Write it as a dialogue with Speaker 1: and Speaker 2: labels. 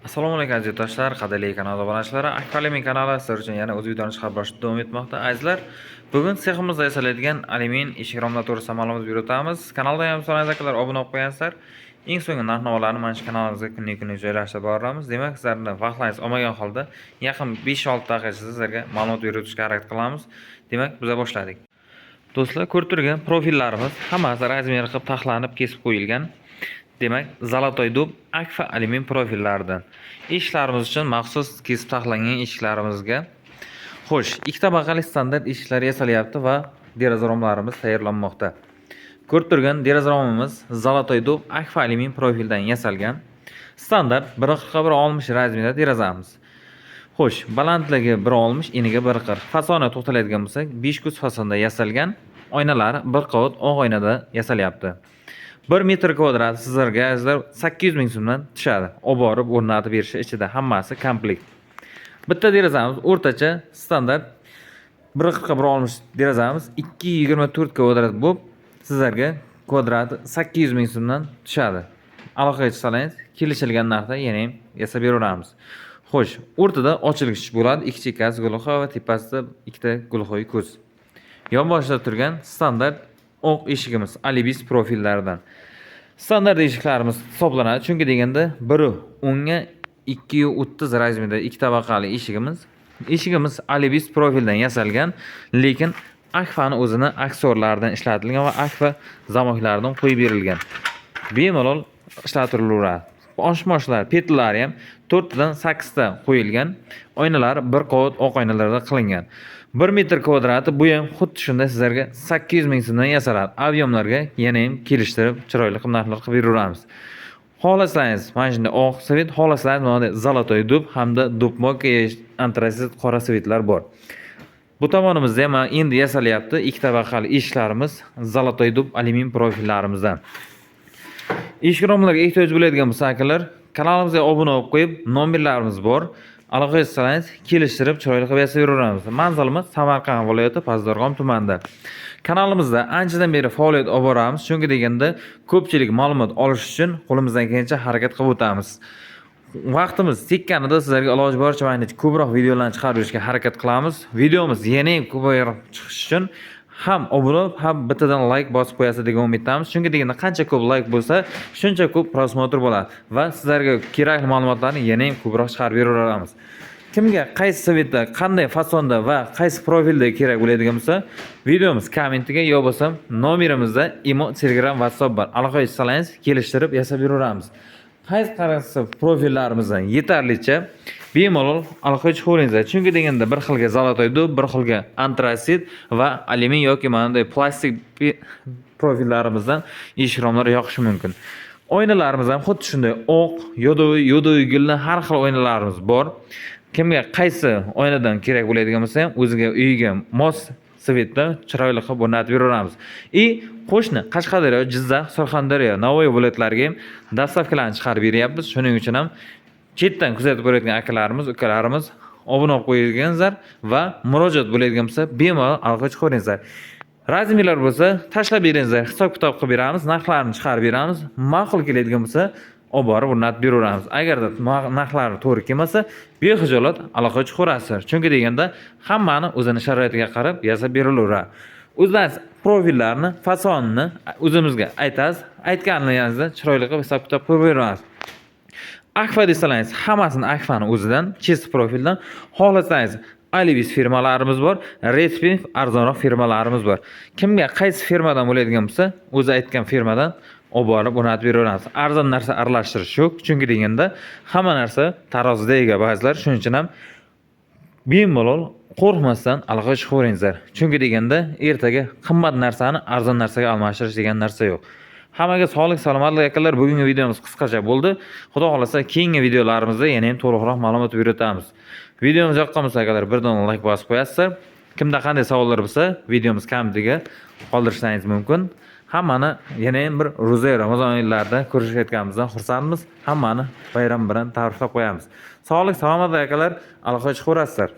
Speaker 1: Assalomu alaykum aziz do'stlar, qadrli kanal obunachilari. Akfalimin kanali sizlar uchun yana o'z videoni chiqarib borishda davom etmoqda. Azizlar, bugun seximizda yasaladigan alyumin eshik romlari to'g'risida ma'lumot berib o'tamiz. Kanalda ham sonazakalar obuna bo'lib qo'yansizlar. Eng so'nggi narx-navolarni mana shu kanalimizga kunlik joylashtirib boramiz. Demak, sizlarni vaqtlaringiz olmagan holda yaqin 5-6 daqiqa ichida sizlarga ma'lumot berib o'tishga harakat qilamiz. Demak, biz boshladik. Do'stlar, ko'rib turgan profillarimiz hammasi razmer qilib taxlanib, kesib qo'yilgan. Demak, zolotoy dub akfa alyumin profillaridan eshiklarimiz uchun maxsus kesib taxlangan eshiklarimizga xo'sh, ikki tabaqali standart eshiklar yasalyapti va deraza romlarimiz tayyorlanmoqda. Ko'rib turgan deraza romimiz zolotoy dub akfa alyumin profildan yasalgan. Standart 1.40x1.60 razmerda derazamiz. Xo'sh, balandligi 1.60, eniga 1.40. Fasonga to'xtaladigan bo'lsak, 5 kuz fasonda yasalgan. Oynalari bir qavat oq oynada yasalyapti. 1 metr kvadrat sizlarga azizlar 800 ming so'mdan tushadi. Olib borib o'rnatib berishi ichida hammasi komplekt. Bitta derazamiz o'rtacha standart 1.40x1.60 derazamiz 224 kvadrat bo'lib sizlarga kvadrati 800 ming so'mdan tushadi. Aloqaga chiqsangiz kelishilgan narxda yana ham yasab beraveramiz. Xo'sh, o'rtada ochilgich bo'ladi, ikki chekkasi gulxoy va tepasida ikkita gulxoy ko'z. Yonboshida turgan standart oq eshigimiz Alibis profillaridan. Standart eshiklarimiz hisoblanadi. Chunki deganda 1/10 230 razmerda ikki tabaqali eshigimiz. Eshigimiz Alibis profildan yasalgan, lekin akfani o'zini aksesorlaridan ishlatilgan va akfa zamoklaridan qo'yib berilgan. Bemalol ishlatilaveradi. Oshmoshlar, petlari ham 4 dan 8 ta qo'yilgan. Oynalar bir qavat oq oynalarda qilingan. 1 metr kvadrati bu ham xuddi shunday sizlarga 800 ming so'mdan yasaladi. Aviomlarga yana ham kelishtirib, chiroyli narxlar qilib beraveramiz. Xohlasangiz mana shunday oq svet, xohlasangiz mana zolotoy dub hamda dubmok antrasit qora svetlar bor. Bu tomonimizda ham endi yasalyapti ikki tabaqali eshiklarimiz zolotoy dub alyumin profillarimizdan. Eshik romlariga ehtiyoj bo'ladigan bo'lsa, kanalimizga obuna bo'lib qo'yib, nomerlarimiz bor. Aloqa qilsangiz kelishtirib chiroyli qilib yasab beraveramiz. Manzilimiz Samarqand viloyati Pazdarg'om tumanida. Kanalimizda anchadan beri faoliyat olib boramiz. Chunki deganda ko'pchilik ma'lumot olish uchun qo'limizdan kelgancha harakat qilib o'tamiz. Vaqtimiz tekkanida sizlarga iloji boricha ko'proq videolarni chiqarib berishga harakat qilamiz. Videomiz yana ham ko'proq chiqish uchun ham obuna ham bittadan like bosib qo'yasiz degan umiddamiz. Chunki deganda qancha ko'p like bo'lsa, shuncha ko'p prosmotr bo'ladi va sizlarga kerakli ma'lumotlarni yana ham ko'proq chiqarib beraveramiz. Kimga qaysi svetda, qanday fasonda va qaysi profilda kerak bo'ladigan bo'lsa, videomiz kommentiga yo bo'lsam nomerimizda imo, Telegram, WhatsApp bor. Aloqa qilsangiz kelishtirib yasab beraveramiz. Qaysi profillarimizdan yetarlicha bemalol aloqa chiqaveringizlar. Chunki deganda bir xilga zolotoy dub, bir xilga antrasit va alyumin yoki mana bunday plastik profillarimizdan eshik romlari yoqishi mumkin. Oynalarimiz ham xuddi shunday oq, yodoviy gulli har xil oynalarimiz bor. Kimga qaysi oynadan kerak bo'ladigan bo'lsa ham o'ziga uyiga mos svetda chiroyli qilib o'rnatib beraveramiz. Qo'shni Qashqadaryo, Jizzax, Surxondaryo, Navoiy viloyatlariga ham dastavkalarni chiqarib beryapmiz. Shuning uchun ham chetdan kuzatib borayotgan akalarimiz, ukalarimiz obuna bo'lib qo'yilganlar va murojaat bo'ladigan bo'lsa, bemalol aloqa chiqaveringizlar. Razmerlar bo'lsa, tashlab beringizlar, hisob-kitob qilib beramiz, narxlarni chiqarib beramiz. Ma'qul keladigan bo'lsa, olib borib o'rnatib beraveramiz. Agarda narxlari to'g'ri kelmasa, bexijolat aloqa chiqaverasiz. Chunki deganda hammani o'zining sharoitiga qarab yasab berilaveradi. O'zlaringiz profillarni, fasonni o'zimizga aytasiz, aytganingizni chiroyli qilib hisob-kitob qilib beramiz. Akfa desangiz, hammasini akfani o'zidan, chesi profildan, xohlasangiz Alibis firmalarimiz bor, Redspin arzonroq firmalarimiz bor. Kimga qaysi firmadan bo'ladigan bo'lsa, o'zi aytgan firmadan olib borib o'rnatib beraveramiz. Arzon narsa aralashtirish yo'q, chunki deganda hamma narsa tarozida ega ba'zilar, shuning uchun ham bemalol qo'rqmasdan aloqa chiqaveringizlar. Chunki deganda ertaga qimmat narsani arzon narsaga almashtirish degan narsa yo'q. Hammaga sog'lik, salomatlik akalar. Bugungi videomiz qisqacha bo'ldi. Xudo xolasa keyingi videolarimizda yana ham to'liqroq ma'lumot berib o'tamiz. Videomiz yoqqan bo'lsa akalar, birdan like bosib qo'yasizlar. Kimda qanday savollar bo'lsa, videomiz kommentiga qoldirishingiz mumkin. Hammani yana ham bir ro'za Ramazon oylarida ko'rishayotganimizdan xursandmiz. Hammani bayram bilan tabriklab qo'yamiz. Sog'lik, salomatlik akalar. Aloqa chiqaverasizlar.